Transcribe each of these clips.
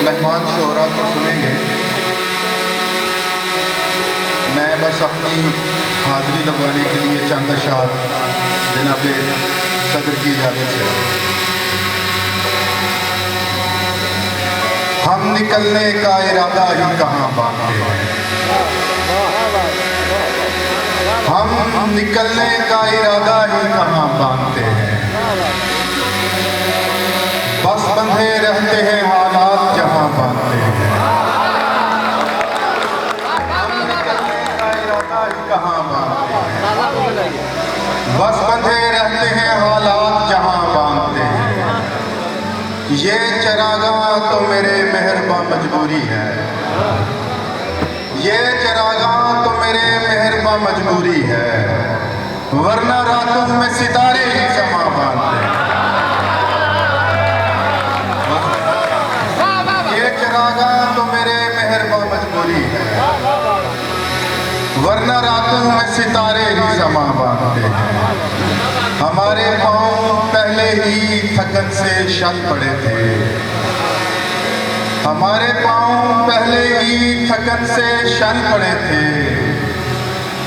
मेहमान शोरा तो सुनेंगे। मैं बस अपनी हाजिरी लगवाने के लिए चंद अशार जनाब सदर की इजाज़त से। हम निकलने का इरादा ही कहाँ बांधते हैं, हम निकलने का इरादा ही कहाँ बांधते हैं। बस बंधे रहते हैं हालात जहाँ बांधते हैं। हम निकलने का इरादा ही कहाँ बांधते हैं। बस बंधे रहते हैं हालात जहाँ बांधते हैं। ये चरागाह तो मेरे मेहरबा मजबूरी है, ये चरागाह तो मेरे मेहरबा मजबूरी है, वरना रातों में सितारे ही समा बांधते हैं। ये चरागाह तो मेरे मेहरबा मजबूरी है, वरना रातों में सितारे ही समा बांधते हैं। हमारे पाँव पहले ही थकन से शल पड़े थे, हमारे पाँव पहले ही थकन से शल पड़े थे।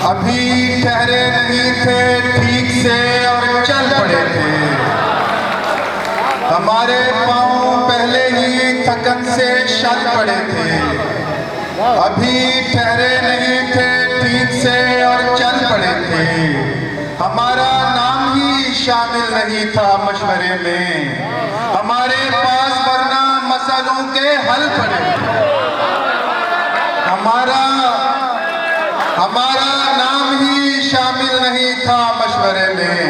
अभी ठहरे नहीं थे ठीक से और चल पड़े थे। हमारे पाँव पहले ही थकन से शल पड़े थे। अभी ठहरे नहीं थे ठीक से और चल पड़े थे। हमारा नाम ही शामिल नहीं था मशवरे में, हमारे पास वरना मसलों के हल पड़े। हमारा नाम ही शामिल नहीं था मशवरे में,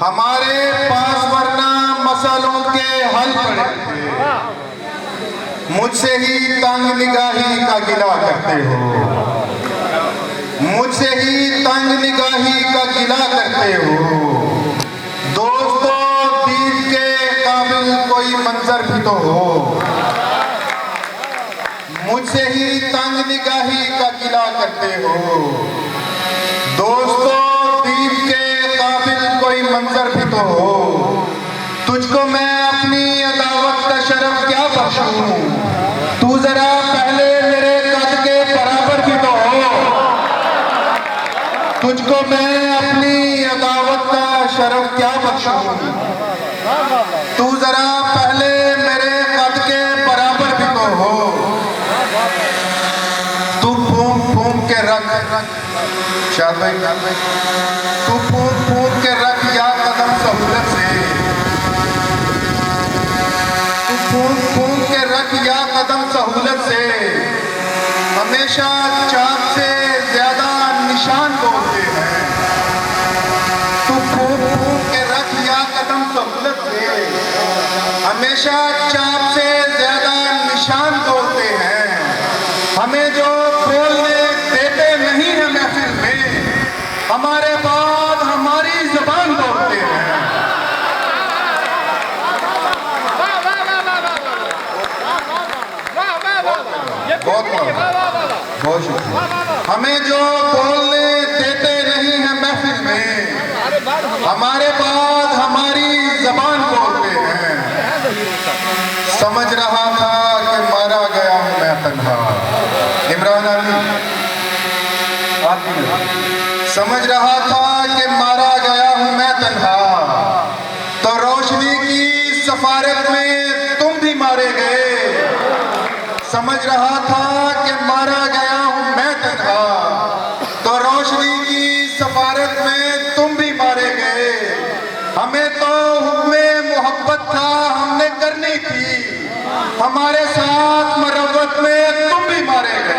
हमारे पास वरना मसलों के हल पड़े थे। मुझसे ही तंग निगाही का गिला करते हो, मुझसे ही तंग निगाही का गिला करते हो। दोस्तों दीन के काबिल कोई मंजर भी तो हो, मुझसे ही तंग निगाही का गिला करते हो। दोस्तों दीन के काबिल कोई मंजर भी तो हो। तुझको मैं अपनी अदावत का शर्फ क्या बख्शूं, तू जरा पहले मेरे कद के बराबर भी तो हो। तुझको मैं अपनी अदावत का शर्फ क्या बख्शूं, तू जरा पहले मेरे कद के बराबर भी तो हो। तू फूंक फूंक के रख शाद भाई, तू फूंक फूंक के रख या कदम सहूलत से, तू फूंक फूंक के रख या कदम सहूलत से। हमेशा चाक से ज्यादा निशान बोलते हैं। तू फूंक फूंक के रख या कदम सहूलत से, हमेशा चाक से ज्यादा निशान बोलते हैं। हमें जो बोलने देते नहीं है महफिल में, हमारे बाद हमारी जुबान बोलते हैं। बहुत शुक्रिया। हमें जो बोलने देते नहीं है महफिल में, हमारे बाद हमारी जबान बोलते हैं। समझ रहा था कि मारा गया हूं मैं तन्हा, इमरान अली समझ रहा था कि मारा गया हूं मैं तन्हा, तो रोशनी की सफारत में तुम भी मारे गए। समझ रहा था कि मारा गया हूं मैं तन्हा, तो रोशनी की सफारत में तुम भी मारे गए। हमें तो हुक्मे मोहब्बत था हमने करनी थी, हमारे साथ मरवत में तुम भी मारे गए।